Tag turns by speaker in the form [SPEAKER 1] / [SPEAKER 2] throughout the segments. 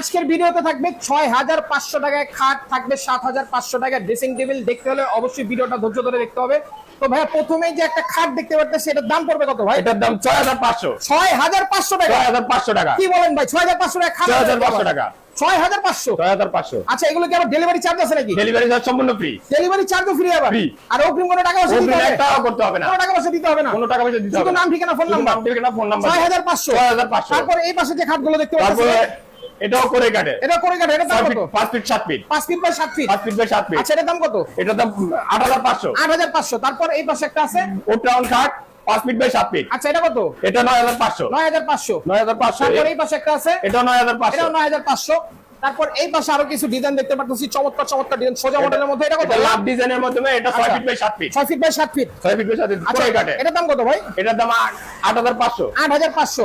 [SPEAKER 1] আজকের ভিডিওতে থাকবে 6500 টাকায় খাট, থাকবে 7500 টাকায় ড্রেসিং টেবিল। দেখতে হলে অবশ্যই ভিডিওটা ধৈর্য ধরে দেখতে হবে। তো ভাইয়া প্রথমেই যে একটা খাট দেখতে পাচ্ছেন সেটার দাম পড়বে কত ভাই?
[SPEAKER 2] এটার দাম 6500।
[SPEAKER 1] 6500 টাকা?
[SPEAKER 2] 6500 টাকা।
[SPEAKER 1] কি বলেন ভাই, 6500 টাকা খাট?
[SPEAKER 2] 6500 টাকা।
[SPEAKER 1] 6500?
[SPEAKER 2] 6500।
[SPEAKER 1] আচ্ছা, এগুলো কি আবার ডেলিভারি চার্জ আছে নাকি?
[SPEAKER 2] ডেলিভারি চার্জ সম্পূর্ণ ফ্রি।
[SPEAKER 1] ডেলিভারি চার্জও ফ্রি আবার?
[SPEAKER 2] ফ্রি।
[SPEAKER 1] আর অগ্রিম কোনো টাকা পয়সা দিতে হবে?
[SPEAKER 2] অগ্রিম 1 টাকাও করতে হবে না।
[SPEAKER 1] কোনো টাকা পয়সা দিতে হবে না?
[SPEAKER 2] কোনো টাকা পয়সা দিতে হবে
[SPEAKER 1] শুধু
[SPEAKER 2] না।
[SPEAKER 1] নাম ঠিকানা ফোন নাম্বার?
[SPEAKER 2] নাম ঠিকানা ফোন নাম্বার।
[SPEAKER 1] 6500?
[SPEAKER 2] 6500।
[SPEAKER 1] তারপর এই পাশে যে খাটগুলো দেখতে পাচ্ছেন
[SPEAKER 2] তারপরে এটাও করে কাটে।
[SPEAKER 1] এটা করে কাটে, এটা দাম কত?
[SPEAKER 2] 5 feet 7 feet.
[SPEAKER 1] 5 feet by 7 feet?
[SPEAKER 2] 5 feet by 7 feet.
[SPEAKER 1] আচ্ছা, এটার দাম কত?
[SPEAKER 2] এটার দাম 8500।
[SPEAKER 1] 8500। তারপর এই পাশে একটা আছে
[SPEAKER 2] ওটাউন খাট 5 ফিট বাই 7 ফিট।
[SPEAKER 1] আচ্ছা, এটা কত?
[SPEAKER 2] এটা 9500।
[SPEAKER 1] 9500।
[SPEAKER 2] 9500।
[SPEAKER 1] তারপর এই পাশে একটা আছে,
[SPEAKER 2] এটা 9500।
[SPEAKER 1] এটাও 9500। তারপর এই পাশে আরো কিছু ডিজাইন দেখতে পাচ্ছি, চমৎকার চমৎকার ডিজাইন সোজা মডেলের মধ্যে। এটা কত?
[SPEAKER 2] এটা লাভ ডিজাইনের মধ্যে এটা 6 feet by 7 feet.
[SPEAKER 1] 6 feet by 7 feet?
[SPEAKER 2] 6 feet by 7 feet
[SPEAKER 1] আচ্ছা,
[SPEAKER 2] করে কাটে।
[SPEAKER 1] এটার দাম কত ভাই?
[SPEAKER 2] এটার দাম 8500।
[SPEAKER 1] 8500।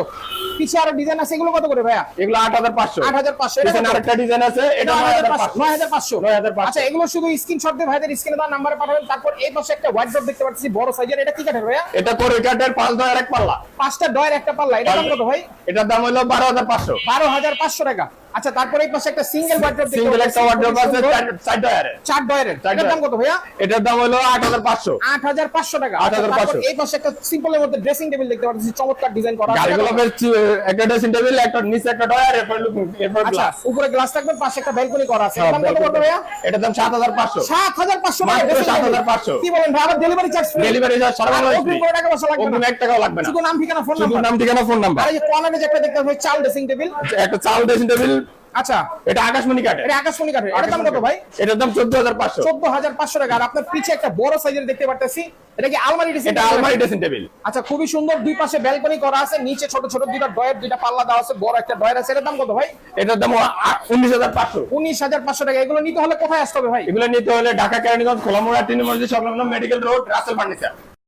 [SPEAKER 1] পিছে আরো ডিজাইন আছে, এগুলো কত করে ভাইয়া?
[SPEAKER 2] এগুলো 8500।
[SPEAKER 1] 8500। এটা
[SPEAKER 2] এখানে আরেকটা ডিজাইন আছে, এটা 9500।
[SPEAKER 1] 9500।
[SPEAKER 2] 9500।
[SPEAKER 1] আচ্ছা, এগুলো শুধু স্ক্রিনশট দিয়ে ভাইদের স্ক্রিনে দেওয়া নম্বরে পাঠাবেন। তারপর এই পাশে একটা হোয়াইট ড্রপ দেখতে পাচ্ছি বড় সাইজের, এটা কি কাঠের ভাইয়া?
[SPEAKER 2] এটা করে কাঠের 5 দয়ের এক পাল্লা।
[SPEAKER 1] 5টা ডয়ের একটা পাল্লা। এটা দাম কত ভাই?
[SPEAKER 2] এটার দাম হলো 12500।
[SPEAKER 1] 12500 টাকা। আচ্ছা, তারপর এই পাশে একটা সিঙ্গেল হোয়াইট ড্রপ দেখতে
[SPEAKER 2] সিঙ্গেল একটা
[SPEAKER 1] পাচ্ছি,
[SPEAKER 2] ওয়ার্ডরোব আছে 4 দয়ের।
[SPEAKER 1] 4 ডয়ের। এটার দাম কত ভাইয়া?
[SPEAKER 2] এটার দাম হলো 8500।
[SPEAKER 1] 8500 টাকা।
[SPEAKER 2] 8500।
[SPEAKER 1] তারপর এই পাশে একটা সিম্পলের মধ্যে ড্রেসিং টেবিল দেখতে পাচ্ছি, চমৎকার ডিজাইন করা আছে।
[SPEAKER 2] গাড়িগুলো একটা ড্রেসিং টেবিল, একটা নিচে একটা ডয়ার, এরপর
[SPEAKER 1] আচ্ছা,
[SPEAKER 2] গ্লাস।
[SPEAKER 1] উপরে গ্লাস থাকবে, পাশে একটা ব্যালকনি করা আছে। এটার দাম কত পড়বে ভাইয়া?
[SPEAKER 2] এটার দাম 7500।
[SPEAKER 1] 7500 টাকা।
[SPEAKER 2] মাত্র 7500।
[SPEAKER 1] কি বলেন ভাই, আবার delivery charge free?
[SPEAKER 2] Delivery charge সর্বনিম্ন
[SPEAKER 1] অগ্রিম কোনো টাকা পয়সা লাগবে না?
[SPEAKER 2] অগ্রিম 1 টাকাও লাগবে না।
[SPEAKER 1] শুধু নাম ঠিকানা ফোন
[SPEAKER 2] শুধু
[SPEAKER 1] নাম্বার?
[SPEAKER 2] নাম ঠিকানা ফোন নাম্বার।
[SPEAKER 1] আর এই যে কর্নারে যে একটা দেখতে পাচ্ছি চাল ড্রেসিং টেবিল,
[SPEAKER 2] একটা চাল ড্রেসিং টেবিল।
[SPEAKER 1] আচ্ছা,
[SPEAKER 2] এটা আকাশমণি কাঠের।
[SPEAKER 1] এটা আকাশমণি কাঠের। এটার দাম কত ভাই?
[SPEAKER 2] এটার দাম 14500।
[SPEAKER 1] 14500 টাকা। আর আপনার পিছে একটা বড় সাইজের দেখতে পাচ্ছি, এটা কি আলমারি ড্রেসিং
[SPEAKER 2] এটা
[SPEAKER 1] টেবিল?
[SPEAKER 2] আলমারি ড্রেসিং টেবিল।
[SPEAKER 1] আচ্ছা, খুবই সুন্দর। দুই পাশে ব্যালকনি করা আছে, নিচে ছোট ছোট দুইটা ডয়ার, দুইটা পাল্লা দেওয়া আছে, বড় একটা ডয়ার আছে। এটার দাম কত ভাই?
[SPEAKER 2] এটার দাম 19500।
[SPEAKER 1] 19500 টাকা। এগুলো নিতে হলে কোথায় আসতে হবে ভাই?
[SPEAKER 2] এগুলো নিতে হলে ঢাকা কেরানীগঞ্জ খোলামুড়া 3 নম্বর সংলগ্ন মেডিকেল রোড রাসেল ফার্নিচার।